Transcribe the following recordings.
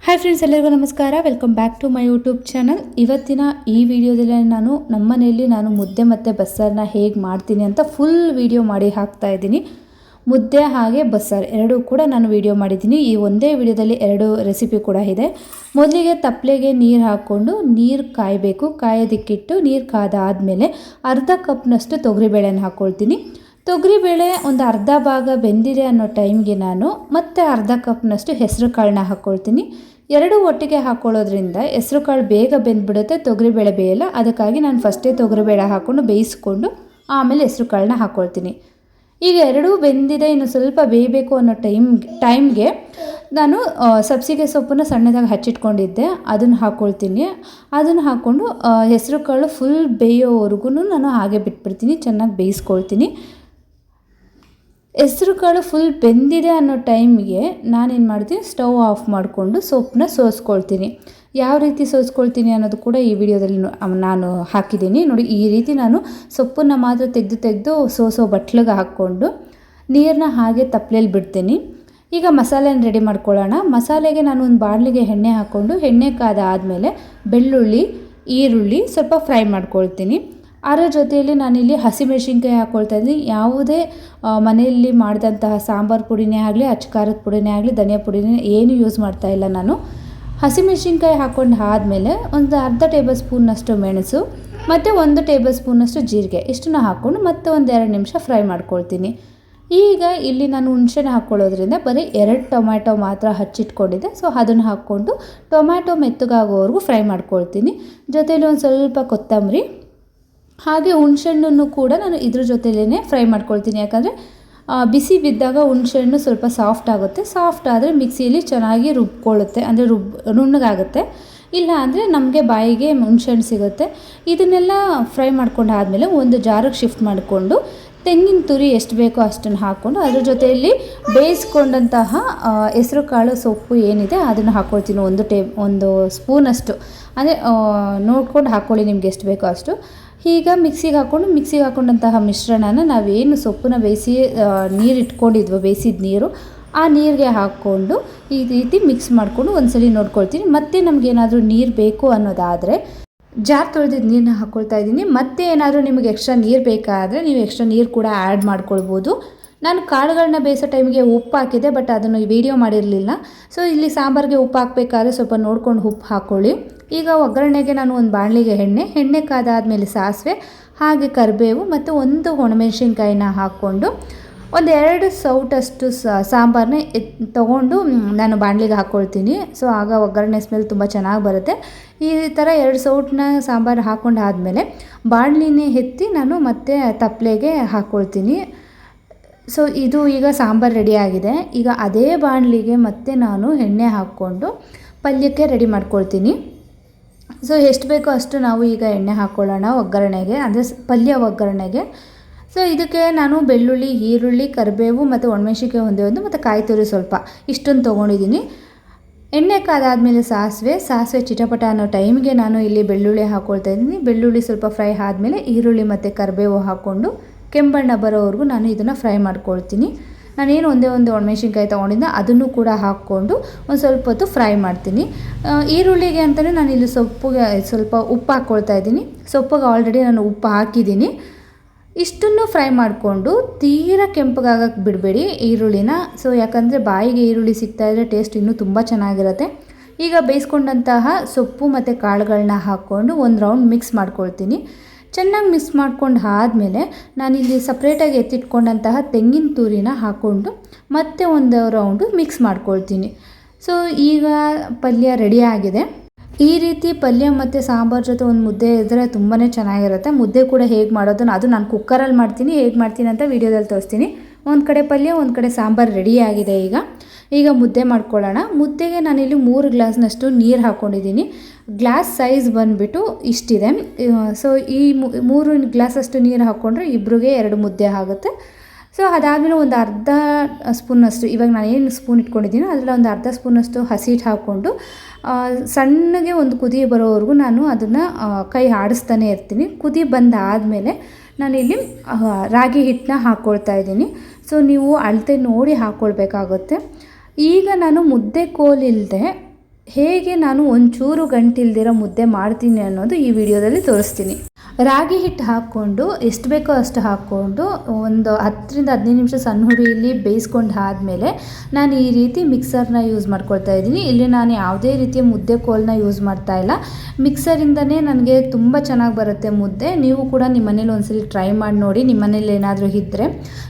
Hi friends, ಎಲ್ಲರಿಗೂ ನಮಸ್ಕಾರ. Welcome back to my YouTube channel. ಇವತ್ತಿನ ಈ ವಿಡಿಯೋದಲ್ಲಿ ನಾನು ನಮ್ಮ ಮನೆಯಲ್ಲಿ ಮುದ್ದೆ ಮತ್ತು ಬಸ್ಸಾರನ್ನ ಹೇಗೆ ಮಾಡ್ತೀನಿ ಅಂತ ಫುಲ್ ವಿಡಿಯೋ ಮಾಡಿ ಹಾಕ್ತಾ ಇದ್ದೀನಿ. ಮುದ್ದೆ ಹಾಗೆ ಬಸ್ಸಾರು ಎರಡೂ ಕೂಡ ನಾನು ವಿಡಿಯೋ ಮಾಡಿದ್ದೀನಿ. ಈ ಒಂದೇ ವಿಡಿಯೋದಲ್ಲಿ ಎರಡು ರೆಸಿಪಿ ಕೂಡ ಇದೆ. ಮೊದಲಿಗೆ ತಪ್ಪಲೆಗೆ ನೀರು ಹಾಕ್ಕೊಂಡು ನೀರು ಕಾಯಬೇಕು. ಕಾಯೋದಕ್ಕಿಟ್ಟು ನೀರು ಕಾದಾದಮೇಲೆ ಅರ್ಧ ಕಪ್ನಷ್ಟು ತೊಗರಿಬೇಳೆನ ಹಾಕ್ಕೊಳ್ತೀನಿ. ತೊಗರಿಬೇಳೆ ಒಂದು ಅರ್ಧ ಭಾಗ ಬೆಂದಿದೆ ಅನ್ನೋ ಟೈಮ್ಗೆ ನಾನು ಮತ್ತೆ ಅರ್ಧ ಕಪ್ನಷ್ಟು ಹೆಸರು ಕಾಳನ್ನ ಹಾಕ್ಕೊಳ್ತೀನಿ. ಎರಡು ಒಟ್ಟಿಗೆ ಹಾಕ್ಕೊಳ್ಳೋದ್ರಿಂದ ಹೆಸರು ಕಾಳು ಬೇಗ ಬೆಂದ್ಬಿಡುತ್ತೆ, ತೊಗರಿಬೇಳೆ ಬೇಯಲ್ಲ. ಅದಕ್ಕಾಗಿ ನಾನು ಫಸ್ಟೇ ತೊಗರಿಬೇಳೆ ಹಾಕ್ಕೊಂಡು ಬೇಯಿಸ್ಕೊಂಡು ಆಮೇಲೆ ಹೆಸರು ಕಾಳನ್ನ ಹಾಕ್ಕೊಳ್ತೀನಿ. ಈಗ ಎರಡೂ ಬೆಂದಿದೆ, ಇನ್ನು ಸ್ವಲ್ಪ ಬೇಯಬೇಕು ಅನ್ನೋ ಟೈಮ್ಗೆ ನಾನು ಸಬ್ಸಿಗೆ ಸೊಪ್ಪನ್ನು ಸಣ್ಣದಾಗಿ ಹಚ್ಚಿಟ್ಕೊಂಡಿದ್ದೆ, ಅದನ್ನು ಹಾಕ್ಕೊಳ್ತೀನಿ. ಅದನ್ನು ಹಾಕ್ಕೊಂಡು ಹೆಸರು ಕಾಳು ಫುಲ್ ಬೇಯೋವರೆಗೂ ನಾನು ಹಾಗೆ ಬಿಟ್ಬಿಡ್ತೀನಿ, ಚೆನ್ನಾಗಿ ಬೇಯಿಸ್ಕೊಳ್ತೀನಿ. ಹೆಸರು ಕಾಳು ಫುಲ್ ಬೆಂದಿದೆ ಅನ್ನೋ ಟೈಮ್ಗೆ ನಾನೇನು ಮಾಡ್ತೀನಿ, ಸ್ಟವ್ ಆಫ್ ಮಾಡಿಕೊಂಡು ಸೊಪ್ಪನ್ನ ಸೋಸ್ಕೊಳ್ತೀನಿ. ಯಾವ ರೀತಿ ಸೋಸ್ಕೊಳ್ತೀನಿ ಅನ್ನೋದು ಕೂಡ ಈ ವಿಡಿಯೋದಲ್ಲಿ ನಾನು ಹಾಕಿದ್ದೀನಿ ನೋಡಿ. ಈ ರೀತಿ ನಾನು ಸೊಪ್ಪನ್ನು ಮಾತ್ರ ತೆಗೆದು ಸೋಸೋ ಬಟ್ಲಿಗೆ ಹಾಕ್ಕೊಂಡು ನೀರನ್ನ ಹಾಗೆ ತಪ್ಪಲೆಯಲ್ಲಿ ಬಿಡ್ತೀನಿ. ಈಗ ಮಸಾಲೆನ ರೆಡಿ ಮಾಡ್ಕೊಳ್ಳೋಣ. ಮಸಾಲೆಗೆ ನಾನು ಒಂದು ಬಾಣಲಿಗೆ ಎಣ್ಣೆ ಹಾಕ್ಕೊಂಡು ಎಣ್ಣೆ ಕಾದಾದಮೇಲೆ ಬೆಳ್ಳುಳ್ಳಿ, ಈರುಳ್ಳಿ ಸ್ವಲ್ಪ ಫ್ರೈ ಮಾಡ್ಕೊಳ್ತೀನಿ. ಅದರ ಜೊತೆಯಲ್ಲಿ ನಾನಿಲ್ಲಿ ಹಸಿಮೆಣಸಿನ್ಕಾಯಿ ಹಾಕ್ಕೊಳ್ತಾ ಇದ್ದೀನಿ. ಯಾವುದೇ ಮನೆಯಲ್ಲಿ ಮಾಡಿದಂತಹ ಸಾಂಬಾರು ಪುಡಿನೇ ಆಗಲಿ, ಅಚ್ಚಕಾರದ ಪುಡಿನೇ ಆಗಲಿ, ಧನಿಯಾ ಪುಡಿನೇ ಏನು ಯೂಸ್ ಮಾಡ್ತಾಯಿಲ್ಲ ನಾನು. ಹಸಿಮೆಣಸಿನ್ಕಾಯಿ ಹಾಕ್ಕೊಂಡು ಆದಮೇಲೆ ಒಂದು ಅರ್ಧ ಟೇಬಲ್ ಸ್ಪೂನ್ನಷ್ಟು ಮೆಣಸು ಮತ್ತು 1 ಟೇಬಲ್ ಸ್ಪೂನಷ್ಟು ಜೀರಿಗೆ ಇಷ್ಟನ್ನ ಹಾಕ್ಕೊಂಡು ಮತ್ತೆ ಒಂದು 2 ನಿಮಿಷ ಫ್ರೈ ಮಾಡ್ಕೊಳ್ತೀನಿ. ಈಗ ಇಲ್ಲಿ ನಾನು ಹುಣಸೆನ ಹಾಕ್ಕೊಳ್ಳೋದ್ರಿಂದ ಬರೀ 2 ಟೊಮ್ಯಾಟೊ ಮಾತ್ರ ಹಚ್ಚಿಟ್ಕೊಂಡಿದ್ದೆ. ಸೊ ಅದನ್ನು ಹಾಕ್ಕೊಂಡು ಟೊಮ್ಯಾಟೊ ಮೆತ್ತಗಾಗೋವರೆಗೂ ಫ್ರೈ ಮಾಡ್ಕೊಳ್ತೀನಿ. ಜೊತೆಯಲ್ಲಿ ಒಂದು ಸ್ವಲ್ಪ ಕೊತ್ತಂಬರಿ ಹಾಗೆ ಹುಣಸೆಹಣ್ಣನ್ನು ಕೂಡ ನಾನು ಇದ್ರ ಜೊತೆಲೇ ಫ್ರೈ ಮಾಡ್ಕೊಳ್ತೀನಿ. ಯಾಕಂದರೆ ಬಿಸಿ ಬಿದ್ದಾಗ ಹುಣಸೆಹಣ್ಣು ಸ್ವಲ್ಪ ಸಾಫ್ಟ್ ಆಗುತ್ತೆ. ಸಾಫ್ಟ್ ಆದರೆ ಮಿಕ್ಸಿಯಲ್ಲಿ ಚೆನ್ನಾಗಿ ರುಬ್ಕೊಳ್ಳುತ್ತೆ, ಅಂದರೆ ನುಣ್ಣಗಾಗುತ್ತೆ. ಇಲ್ಲ ಅಂದರೆ ನಮಗೆ ಬಾಯಿಗೆ ಹುಣಸೆಹಣ್ಣು ಸಿಗುತ್ತೆ. ಇದನ್ನೆಲ್ಲ ಫ್ರೈ ಮಾಡ್ಕೊಂಡು ಆದಮೇಲೆ ಒಂದು ಜಾರಿಗೆ ಶಿಫ್ಟ್ ಮಾಡಿಕೊಂಡು ತೆಂಗಿನ ತುರಿ ಎಷ್ಟು ಬೇಕೋ ಅಷ್ಟನ್ನು ಹಾಕ್ಕೊಂಡು ಅದ್ರ ಜೊತೆಯಲ್ಲಿ ಬೇಯಿಸ್ಕೊಂಡಂತಹ ಹೆಸರು ಕಾಳು ಸೊಪ್ಪು ಏನಿದೆ ಅದನ್ನು ಹಾಕ್ಕೊಳ್ತೀನಿ. ಒಂದು ಸ್ಪೂನಷ್ಟು, ಅಂದರೆ ನೋಡ್ಕೊಂಡು ಹಾಕ್ಕೊಳ್ಳಿ ನಿಮ್ಗೆ ಎಷ್ಟು ಬೇಕೋ ಅಷ್ಟು. ಈಗ ಮಿಕ್ಸಿಗೆ ಹಾಕ್ಕೊಂಡಂತಹ ಮಿಶ್ರಣನ ನಾವೇನು ಸೊಪ್ಪನ್ನ ಬೇಯಿಸಿ ನೀರು ಇಟ್ಕೊಂಡಿದ್ವೋ, ಬೇಯಿಸಿದ ನೀರು, ಆ ನೀರಿಗೆ ಹಾಕ್ಕೊಂಡು ಈ ರೀತಿ ಮಿಕ್ಸ್ ಮಾಡಿಕೊಂಡು ಒಂದ್ಸಲಿ ನೋಡ್ಕೊಳ್ತೀನಿ. ಮತ್ತೆ ನಮಗೇನಾದರೂ ನೀರು ಬೇಕು ಅನ್ನೋದಾದರೆ ಜಾರ್ ತೊಳೆದಿದ್ದು ನೀರನ್ನ ಹಾಕ್ಕೊಳ್ತಾ ಇದ್ದೀನಿ. ಮತ್ತೆ ಏನಾದರೂ ನಿಮಗೆ ಎಕ್ಸ್ಟ್ರಾ ನೀರು ಬೇಕಾದರೆ ನೀವು ಎಕ್ಸ್ಟ್ರಾ ನೀರು ಕೂಡ ಆ್ಯಡ್ ಮಾಡ್ಕೊಳ್ಬೋದು. ನಾನು ಕಾಳುಗಳನ್ನ ಬೇಯಿಸೋ ಟೈಮಿಗೆ ಉಪ್ಪು ಹಾಕಿದೆ, ಬಟ್ ಅದನ್ನು ವಿಡಿಯೋ ಮಾಡಿರಲಿಲ್ಲ. ಸೊ ಇಲ್ಲಿ ಸಾಂಬಾರಿಗೆ ಉಪ್ಪು ಹಾಕಬೇಕಾದ್ರೆ ಸ್ವಲ್ಪ ನೋಡ್ಕೊಂಡು ಉಪ್ಪು ಹಾಕ್ಕೊಳ್ಳಿ. ಈಗ ಒಗ್ಗರಣೆಗೆ ನಾನು ಒಂದು ಬಾಣಲಿಗೆ ಎಣ್ಣೆ ಕಾದಾದಮೇಲೆ ಸಾಸಿವೆ ಹಾಗೆ ಕರಿಬೇವು ಮತ್ತು 1 ಒಣಮೆಣಸಿನ್ಕಾಯಿನ ಹಾಕ್ಕೊಂಡು ಒಂದು 2 ಸೌಟಷ್ಟು ಸಾಂಬಾರನ್ನ ತೊಗೊಂಡು ನಾನು ಬಾಣಲಿಗೆ ಹಾಕ್ಕೊಳ್ತೀನಿ. ಸೊ ಆಗ ಒಗ್ಗರಣೆ ಸ್ಮೆಲ್ ತುಂಬ ಚೆನ್ನಾಗಿ ಬರುತ್ತೆ. ಈ ಥರ 2 ಸೌಟನ್ನ ಸಾಂಬಾರು ಹಾಕ್ಕೊಂಡು ಆದಮೇಲೆ ಬಾಣಲಿನೇ ಎತ್ತಿ ನಾನು ಮತ್ತೆ ತಪ್ಪಲೆಗೆ ಹಾಕ್ಕೊಳ್ತೀನಿ. ಸೊ ಇದು ಈಗ ಸಾಂಬಾರು ರೆಡಿಯಾಗಿದೆ. ಈಗ ಅದೇ ಬಾಣಲಿಗೆ ಮತ್ತೆ ನಾನು ಎಣ್ಣೆ ಹಾಕ್ಕೊಂಡು ಪಲ್ಯಕ್ಕೆ ರೆಡಿ ಮಾಡ್ಕೊಳ್ತೀನಿ. ಸೊ ಎಷ್ಟು ಬೇಕೋ ಅಷ್ಟು ನಾವು ಈಗ ಎಣ್ಣೆ ಹಾಕ್ಕೊಳ್ಳೋಣ ಒಗ್ಗರಣೆಗೆ, ಅಂದರೆ ಪಲ್ಯ ಒಗ್ಗರಣೆಗೆ. ಸೊ ಇದಕ್ಕೆ ನಾನು ಬೆಳ್ಳುಳ್ಳಿ, ಈರುಳ್ಳಿ, ಕರಿಬೇವು ಮತ್ತು ಒಣಮೆಣಸಿನ್ಕಾಯಿ ಒಂದು ಮತ್ತು ಕಾಯಿ ತುರಿ ಸ್ವಲ್ಪ ಇಷ್ಟನ್ನು ತೊಗೊಂಡಿದ್ದೀನಿ. ಎಣ್ಣೆ ಕಾದಾದಮೇಲೆ ಸಾಸಿವೆ ಚಿಟಪಟ ಅನ್ನೋ ಟೈಮ್ಗೆ ನಾನು ಇಲ್ಲಿ ಬೆಳ್ಳುಳ್ಳಿ ಹಾಕ್ಕೊಳ್ತಾ ಇದ್ದೀನಿ. ಬೆಳ್ಳುಳ್ಳಿ ಸ್ವಲ್ಪ ಫ್ರೈ ಆದಮೇಲೆ ಈರುಳ್ಳಿ ಮತ್ತು ಕರಿಬೇವು ಹಾಕ್ಕೊಂಡು ಕೆಂಬಣ್ಣ ಬರೋವರೆಗೂ ನಾನು ಇದನ್ನು ಫ್ರೈ ಮಾಡ್ಕೊಳ್ತೀನಿ. ನಾನೇನು ಒಂದೇ ಒಣಮೆಣಸಿನ್ಕಾಯಿ ತೊಗೊಂಡಿದ್ದೆ ಅದನ್ನು ಕೂಡ ಹಾಕ್ಕೊಂಡು ಒಂದು ಸ್ವಲ್ಪ ಹೊತ್ತು ಫ್ರೈ ಮಾಡ್ತೀನಿ. ಈರುಳ್ಳಿಗೆ ಅಂತಲೇ ನಾನು ಇಲ್ಲಿ ಸೊಪ್ಪಿಗೆ ಸ್ವಲ್ಪ ಉಪ್ಪು ಹಾಕ್ಕೊಳ್ತಾ ಇದ್ದೀನಿ. ಸೊಪ್ಪಿಗೆ ಆಲ್ರೆಡಿ ನಾನು ಉಪ್ಪು ಹಾಕಿದ್ದೀನಿ. ಇಷ್ಟನ್ನು ಫ್ರೈ ಮಾಡಿಕೊಂಡು ತೀರಾ ಕೆಂಪಗಾಗಕ್ಕೆ ಬಿಡಬೇಡಿ ಈರುಳ್ಳಿನ. ಸೊ ಯಾಕಂದರೆ ಬಾಯಿಗೆ ಈರುಳ್ಳಿ ಸಿಗ್ತಾಯಿದ್ರೆ ಟೇಸ್ಟ್ ಇನ್ನೂ ತುಂಬ ಚೆನ್ನಾಗಿರುತ್ತೆ. ಈಗ ಬೇಯಿಸ್ಕೊಂಡಂತಹ ಸೊಪ್ಪು ಮತ್ತು ಕಾಳುಗಳನ್ನ ಹಾಕ್ಕೊಂಡು ಒಂದು ರೌಂಡ್ ಮಿಕ್ಸ್ ಮಾಡ್ಕೊಳ್ತೀನಿ. ಚೆನ್ನಾಗಿ ಮಿಕ್ಸ್ ಮಾಡ್ಕೊಂಡು ಆದಮೇಲೆ ನಾನಿಲ್ಲಿ ಸಪ್ರೇಟಾಗಿ ಎತ್ತಿಟ್ಕೊಂಡಂತಹ ತೆಂಗಿನ ತುರಿನ ಹಾಕ್ಕೊಂಡು ಮತ್ತೆ ಒಂದು ರೌಂಡು ಮಿಕ್ಸ್ ಮಾಡ್ಕೊಳ್ತೀನಿ. ಸೊ ಈಗ ಪಲ್ಯ ರೆಡಿಯಾಗಿದೆ. ಈ ರೀತಿ ಪಲ್ಯ ಮತ್ತು ಸಾಂಬಾರು ಜೊತೆ ಒಂದು ಮುದ್ದೆ ಇದ್ದರೆ ತುಂಬಾ ಚೆನ್ನಾಗಿರುತ್ತೆ. ಮುದ್ದೆ ಕೂಡ ಹೇಗೆ ಮಾಡೋದು ಅದು ನಾನು ಕುಕ್ಕರಲ್ಲಿ ಮಾಡ್ತೀನಿ. ಹೇಗೆ ಮಾಡ್ತೀನಿ ಅಂತ ವೀಡಿಯೋದಲ್ಲಿ ತೋರಿಸ್ತೀನಿ. ಒಂದು ಕಡೆ ಪಲ್ಯ, ಒಂದು ಕಡೆ ಸಾಂಬಾರು ರೆಡಿಯಾಗಿದೆ. ಈಗ ಮುದ್ದೆ ಮಾಡ್ಕೊಳ್ಳೋಣ. ಮುದ್ದೆಗೆ ನಾನಿಲ್ಲಿ 3 ಗ್ಲಾಸ್ನಷ್ಟು ನೀರು ಹಾಕ್ಕೊಂಡಿದ್ದೀನಿ. ಗ್ಲಾಸ್ ಸೈಜ್ ಬಂದುಬಿಟ್ಟು ಇಷ್ಟಿದೆ. ಸೊ ಈ 3 ಗ್ಲಾಸಷ್ಟು ನೀರು ಹಾಕ್ಕೊಂಡ್ರೆ ಇಬ್ಬರಿಗೆ 2 ಮುದ್ದೆ ಆಗುತ್ತೆ. ಸೊ ಅದಾದಮೇಲೆ ಒಂದು ಅರ್ಧ ಸ್ಪೂನಷ್ಟು, ಇವಾಗ ನಾನು ಏನು ಸ್ಪೂನ್ ಇಟ್ಕೊಂಡಿದ್ದೀನೋ ಅದರಲ್ಲಿ ಒಂದು ಅರ್ಧ ಸ್ಪೂನಷ್ಟು ಹಸಿ ಹಿಟ್ಟು ಹಾಕ್ಕೊಂಡು ಸಣ್ಣಗೆ ಒಂದು ಕುದಿ ಬರೋವರೆಗೂ ನಾನು ಅದನ್ನು ಕೈ ಆಡಿಸ್ತಾನೆ ಇರ್ತೀನಿ. ಕುದಿ ಬಂದಾದಮೇಲೆ ನಾನಿಲ್ಲಿ ರಾಗಿ ಹಿಟ್ಟನ್ನ ಹಾಕ್ಕೊಳ್ತಾ ಇದ್ದೀನಿ. ಸೊ ನೀವು ಅಳತೆ ನೋಡಿ ಹಾಕ್ಕೊಳ್ಬೇಕಾಗುತ್ತೆ. ಈಗ ನಾನು ಮುದ್ದೆ ಕೋಲಿಲ್ಲದೆ ಹೇಗೆ ನಾನು ಒಂಚೂರು ಗಂಟಿಲ್ದಿರೋ ಮುದ್ದೆ ಮಾಡ್ತೀನಿ ಅನ್ನೋದು ಈ ವಿಡಿಯೋದಲ್ಲಿ ತೋರಿಸ್ತೀನಿ. ರಾಗಿ ಹಿಟ್ಟು ಹಾಕ್ಕೊಂಡು ಎಷ್ಟು ಬೇಕೋ ಅಷ್ಟು ಹಾಕ್ಕೊಂಡು ಒಂದು 10-15 ನಿಮಿಷ ಸಣ್ಣ ಹುರಿಯಲ್ಲಿ ಬೇಯಿಸ್ಕೊಂಡು ಆದಮೇಲೆ ನಾನು ಈ ರೀತಿ ಮಿಕ್ಸರ್ನ ಯೂಸ್ ಮಾಡ್ಕೊಳ್ತಾ ಇದ್ದೀನಿ. ಇಲ್ಲಿ ನಾನು ಯಾವುದೇ ರೀತಿಯ ಮುದ್ದೆ ಕೋಲನ್ನ ಯೂಸ್ ಮಾಡ್ತಾ ಇಲ್ಲ, ಮಿಕ್ಸರಿಂದನೇ ನನಗೆ ತುಂಬ ಚೆನ್ನಾಗಿ ಬರುತ್ತೆ ಮುದ್ದೆ. ನೀವು ಕೂಡ ನಿಮ್ಮ ಮನೇಲಿ ಒಂದ್ಸಲಿ ಟ್ರೈ ಮಾಡಿ ನೋಡಿ, ನಿಮ್ಮ ಮನೇಲಿ ಏನಾದರೂ ಇದ್ದರೆ.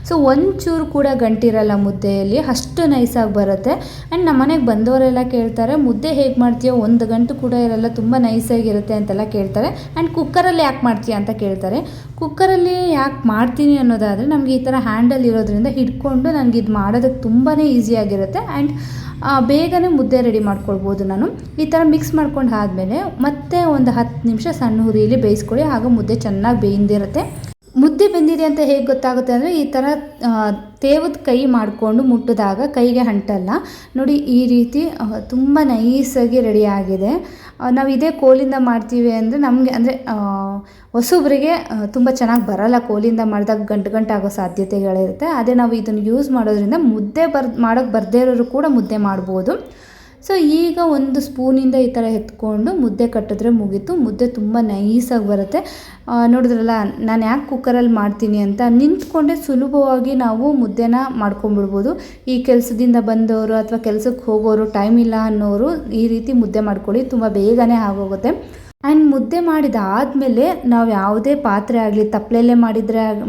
ಸೊ ಒಂಚೂರು ಕೂಡ ಗಂಟಿರಲ್ಲ ಮುದ್ದೆಯಲ್ಲಿ, ಅಷ್ಟು ನೈಸಾಗಿ ಬರುತ್ತೆ. ಆ್ಯಂಡ್ ನಮ್ಮ ಮನೆಗೆ ಬಂದವರೆಲ್ಲ ಕೇಳ್ತಾರೆ, ಮುದ್ದೆ ಹೇಗೆ ಮಾಡ್ತೀಯೋ, ಒಂದು ಗಂಟು ಕೂಡ ಇರಲ್ಲ, ತುಂಬ ನೈಸಾಗಿರುತ್ತೆ ಅಂತೆಲ್ಲ ಕೇಳ್ತಾರೆ. ಆ್ಯಂಡ್ ಕುಕ್ಕರಲ್ಲಿ ಯಾಕೆ ಮಾಡ್ತೀಯ ಅಂತ ಕೇಳ್ತಾರೆ. ಕುಕ್ಕರಲ್ಲಿ ಯಾಕೆ ಮಾಡ್ತೀನಿ ಅನ್ನೋದಾದರೆ, ನಮಗೆ ಈ ಥರ ಹ್ಯಾಂಡಲ್ ಇರೋದ್ರಿಂದ ಹಿಡ್ಕೊಂಡು ನನಗೆ ಇದು ಮಾಡೋದಕ್ಕೆ ತುಂಬಾ ಈಸಿಯಾಗಿರುತ್ತೆ. ಆ್ಯಂಡ್ ಬೇಗನೆ ಮುದ್ದೆ ರೆಡಿ ಮಾಡ್ಕೊಳ್ಬೋದು. ನಾನು ಈ ಥರ ಮಿಕ್ಸ್ ಮಾಡ್ಕೊಂಡು ಆದಮೇಲೆ ಮತ್ತೆ ಒಂದು 10 ನಿಮಿಷ ಸಣ್ಣ ಹುರಿಯಲ್ಲಿ ಬೇಯಿಸ್ಕೊಳ್ಳಿ, ಆಗ ಮುದ್ದೆ ಚೆನ್ನಾಗಿ ಬೇಯಿಂದಿರುತ್ತೆ. ಮುದ್ದೆ ಬೆಂದಿದೆ ಅಂತ ಹೇಗೆ ಗೊತ್ತಾಗುತ್ತೆ ಅಂದರೆ, ಈ ಥರ ತೇವದ ಕೈ ಮಾಡಿಕೊಂಡು ಮುಟ್ಟಿದಾಗ ಕೈಗೆ ಅಂಟಲ್ಲ ನೋಡಿ. ಈ ರೀತಿ ತುಂಬ ನೈಸಾಗಿ ರೆಡಿಯಾಗಿದೆ. ನಾವು ಇದೇ ಕೋಲಿಂದ ಮಾಡ್ತೀವಿ ಅಂದರೆ ನಮಗೆ ಅಂದರೆ ಹೊಸಬ್ರಿಗೆ ತುಂಬ ಚೆನ್ನಾಗಿ ಬರೋಲ್ಲ. ಕೋಲಿಂದ ಮಾಡಿದಾಗ ಗಂಟು ಆಗೋ ಸಾಧ್ಯತೆಗಳಿರುತ್ತೆ. ಅದೇ ನಾವು ಇದನ್ನು ಯೂಸ್ ಮಾಡೋದ್ರಿಂದ ಮುದ್ದೆ ಮಾಡೋಕ್ಕೆ ಬರದೇ ಇರೋರು ಕೂಡ ಮುದ್ದೆ ಮಾಡ್ಬೋದು. ಸೊ ಈಗ ಒಂದು ಸ್ಪೂನಿಂದ ಈ ಥರ ಎತ್ಕೊಂಡು ಮುದ್ದೆ ಕಟ್ಟಿದ್ರೆ ಮುಗೀತು. ಮುದ್ದೆ ತುಂಬ ನೈಸಾಗಿ ಬರುತ್ತೆ. ನೋಡಿದ್ರಲ್ಲ ನಾನು ಯಾಕೆ ಕುಕ್ಕರಲ್ಲಿ ಮಾಡ್ತೀನಿ ಅಂತ. ನಿಂತ್ಕೊಂಡೆ ಸುಲಭವಾಗಿ ನಾವು ಮುದ್ದೆನ ಮಾಡ್ಕೊಂಬಿಡ್ಬೋದು. ಈ ಕೆಲಸದಿಂದ ಬಂದವರು ಅಥವಾ ಕೆಲಸಕ್ಕೆ ಹೋಗೋರು, ಟೈಮ್ ಇಲ್ಲ ಅನ್ನೋರು ಈ ರೀತಿ ಮುದ್ದೆ ಮಾಡ್ಕೊಳ್ಳಿ, ತುಂಬ ಬೇಗನೆ ಆಗೋಗುತ್ತೆ. ಆ್ಯಂಡ್ ಮುದ್ದೆ ಮಾಡಿದಾದಮೇಲೆ ನಾವು ಯಾವುದೇ ಪಾತ್ರೆ ಆಗಲಿ, ತಪ್ಪಲೆಲ್ಲೇ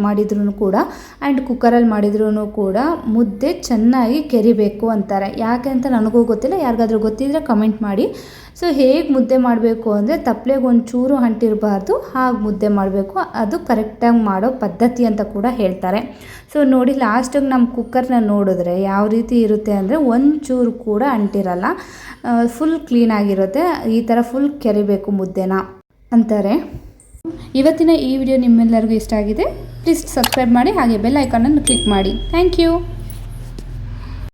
ಮಾಡಿದ್ರೂ ಕೂಡ ಆ್ಯಂಡ್ ಕುಕ್ಕರಲ್ಲಿ ಮಾಡಿದ್ರೂ ಕೂಡ ಮುದ್ದೆ ಚೆನ್ನಾಗಿ ಕೆರಿಬೇಕು ಅಂತಾರೆ. ಯಾಕೆ ಅಂತ ನನಗೂ ಗೊತ್ತಿಲ್ಲ, ಯಾರಿಗಾದ್ರೂ ಗೊತ್ತಿದ್ದರೆ ಕಮೆಂಟ್ ಮಾಡಿ. ಸೊ ಹೇಗೆ ಮುದ್ದೆ ಮಾಡಬೇಕು ಅಂದರೆ, ತಪ್ಪಲೆಗೆ ಒಂಚೂರು ಅಂಟಿರಬಾರ್ದು, ಹಾಗೆ ಮುದ್ದೆ ಮಾಡಬೇಕು. ಅದು ಕರೆಕ್ಟಾಗಿ ಮಾಡೋ ಪದ್ಧತಿ ಅಂತ ಕೂಡ ಹೇಳ್ತಾರೆ. ಸೊ ನೋಡಿ, ಲಾಸ್ಟಿಗೆ ನಮ್ಮ ಕುಕ್ಕರ್ನ ನೋಡಿದ್ರೆ ಯಾವ ರೀತಿ ಇರುತ್ತೆ ಅಂದರೆ, ಒಂಚೂರು ಕೂಡ ಅಂಟಿರಲ್ಲ, ಫುಲ್ ಕ್ಲೀನಾಗಿರುತ್ತೆ. ಈ ಥರ ಫುಲ್ ಕೆರಿಬೇಕು ಮುದ್ದೆನ ಅಂತಾರೆ. ಇವತ್ತಿನ ಈ ವಿಡಿಯೋ ನಿಮ್ಮೆಲ್ಲರಿಗೂ ಇಷ್ಟ ಆಗಿದೆ, ಪ್ಲೀಸ್ ಸಬ್ಸ್ಕ್ರೈಬ್ ಮಾಡಿ, ಹಾಗೆ ಬೆಲ್ ಐಕಾನನ್ನು ಕ್ಲಿಕ್ ಮಾಡಿ. Thank you.